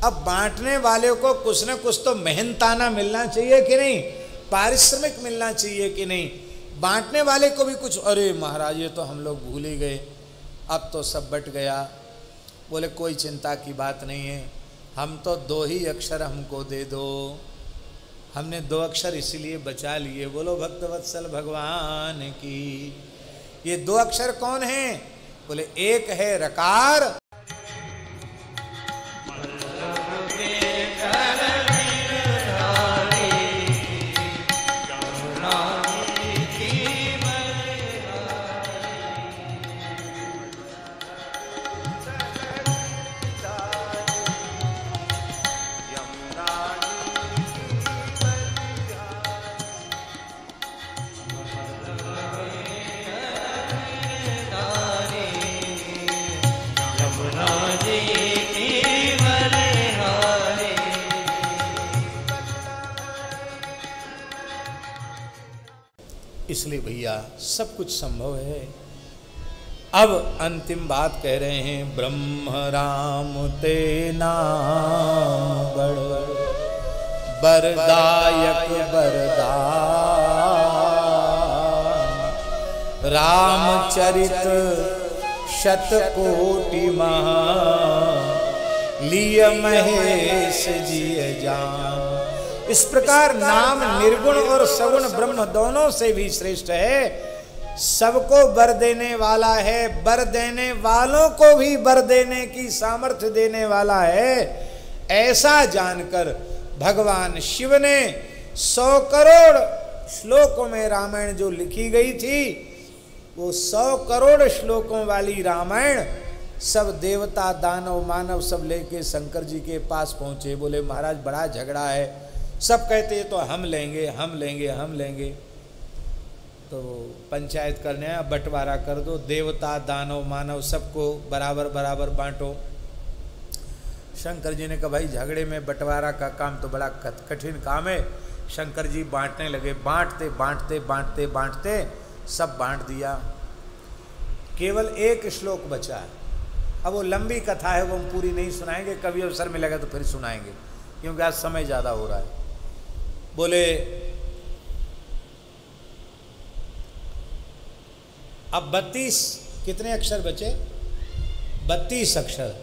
अब बांटने वाले को कुछ न कुछ तो मेहनताना मिलना चाहिए कि नहीं, पारिश्रमिक मिलना चाहिए कि नहीं। बांटने वाले को भी कुछ, अरे महाराज ये तो हम लोग भूल ही गए, अब तो सब बट गया। बोले कोई चिंता की बात नहीं है, हम तो 2 ही अक्षर हमको दे दो। हमने 2 अक्षर इसीलिए बचा लिए। बोलो भक्तवत्सल भगवान की। ये 2 अक्षर कौन हैं? बोले एक है रकार, इसलिए भैया सब कुछ संभव है। अब अंतिम बात कह रहे हैं, ब्रह्म राम ते नाम बड़ बरदायक बरदान, रामचरित शतकोटि महा, लिय महेश जिय जान। इस प्रकार नाम निर्गुण और सगुण ब्रह्म दोनों से भी श्रेष्ठ है। सबको वर देने वाला है, वर देने वालों को भी वर देने की सामर्थ्य देने वाला है। ऐसा जानकर भगवान शिव ने 100 करोड़ श्लोकों में रामायण जो लिखी गई थी, वो 100 करोड़ श्लोकों वाली रामायण सब देवता दानव मानव सब लेके शंकर जी के पास पहुंचे। बोले महाराज बड़ा झगड़ा है, सब कहते तो हम लेंगे हम लेंगे हम लेंगे। तो पंचायत करने आया, बंटवारा कर दो, देवता दानव मानव सबको बराबर बराबर बांटो। शंकर जी ने कहा भाई झगड़े में बंटवारा का काम तो बड़ा कठिन काम है। शंकर जी बांटने लगे, बांटते बांटते बांटते बांटते सब बांट दिया। केवल एक श्लोक बचा है। अब वो लंबी कथा है, वो हम पूरी नहीं सुनाएंगे, कभी अवसर मिलेगा तो फिर सुनाएंगे, क्योंकि आज समय ज़्यादा हो रहा है। बोले अब 32 कितने अक्षर बचे? 32 अक्षर।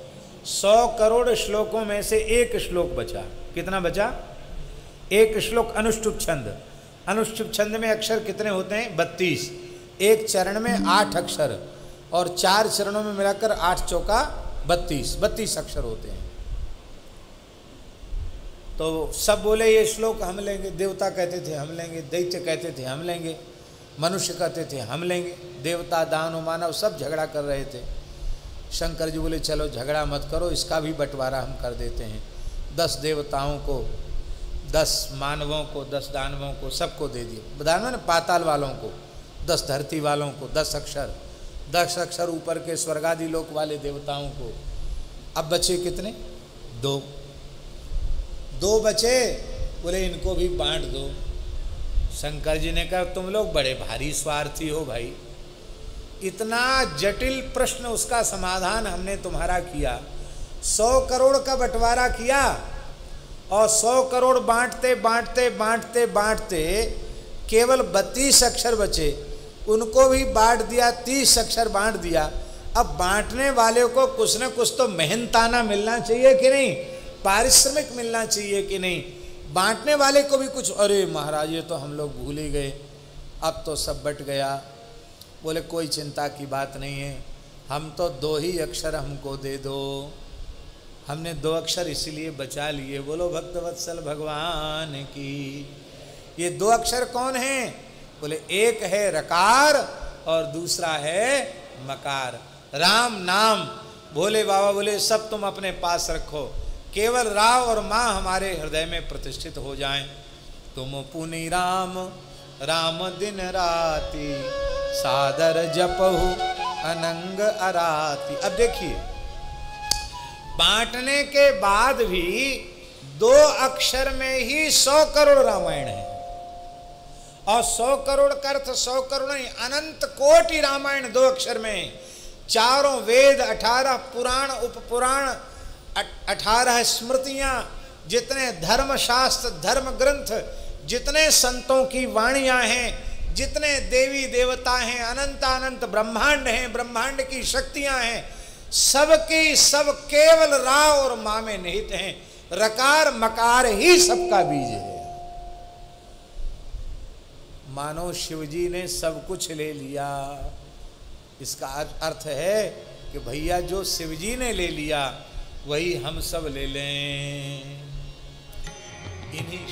100 करोड़ श्लोकों में से एक श्लोक बचा। कितना बचा? एक श्लोक अनुष्टुप छंद। अनुष्टुप छंद में अक्षर कितने होते हैं? 32। एक चरण में 8 अक्षर और 4 चरणों में मिलाकर 8 चौका 32, 32 अक्षर होते हैं। तो सब बोले ये श्लोक हम लेंगे। देवता कहते थे हम लेंगे, दैत्य कहते थे हम लेंगे, मनुष्य कहते थे हम लेंगे, देवता दानव मानव सब झगड़ा कर रहे थे। शंकर जी बोले चलो झगड़ा मत करो, इसका भी बंटवारा हम कर देते हैं। 10 देवताओं को, 10 मानवों को, 10 दानवों को, सबको दे दिए। दानव ने पाताल वालों को, 10 धरती वालों को 10 अक्षर, 10 अक्षर ऊपर के स्वर्गादि लोक वाले देवताओं को। अब बचे कितने? 2 बचे। बोले इनको भी बांट दो। शंकर जी ने कहा तुम लोग बड़े भारी स्वार्थी हो भाई, इतना जटिल प्रश्न उसका समाधान हमने तुम्हारा किया। 100 करोड़ का बंटवारा किया और 100 करोड़ बांटते बांटते बांटते बांटते केवल 32 अक्षर बचे, उनको भी बांट दिया, 30 अक्षर बांट दिया। अब बांटने वाले को कुछ न कुछ तो मेहनताना मिलना चाहिए कि नहीं, पारिश्रमिक मिलना चाहिए कि नहीं। बांटने वाले को भी कुछ, अरे महाराज ये तो हम लोग भूल ही गए, अब तो सब बट गया। बोले कोई चिंता की बात नहीं है, हम तो 2 ही अक्षर हमको दे दो। हमने 2 अक्षर इसीलिए बचा लिए। बोलो भक्तवत्सल भगवान की। ये 2 अक्षर कौन हैं? बोले एक है रकार और दूसरा है मकार। राम नाम। भोले बाबा बोले सब तुम अपने पास रखो, केवल राव और माँ हमारे हृदय में प्रतिष्ठित हो जाएं। तुम पुनि राम राम दिन राति, सादर जपहु अनंग अराति। अब देखिए बांटने के बाद भी 2 अक्षर में ही 100 करोड़ रामायण है। और 100 करोड़ का अर्थ 100 करोड़ नहीं, अनंत कोटि रामायण 2 अक्षर में। 4 वेद, 18 पुराण, उपपुराण, 18 स्मृतियां, जितने धर्मशास्त्र धर्म ग्रंथ, जितने संतों की वाणियां हैं, जितने देवी देवता हैं, अनंत अनंत ब्रह्मांड हैं, ब्रह्मांड की शक्तियां हैं, सबकी सब केवल रा और मां में निहित हैं। रकार मकार ही सबका बीज है। मानो शिवजी ने सब कुछ ले लिया। इसका अर्थ है कि भैया जो शिवजी ने ले लिया वही हम सब ले लें। इन्हीं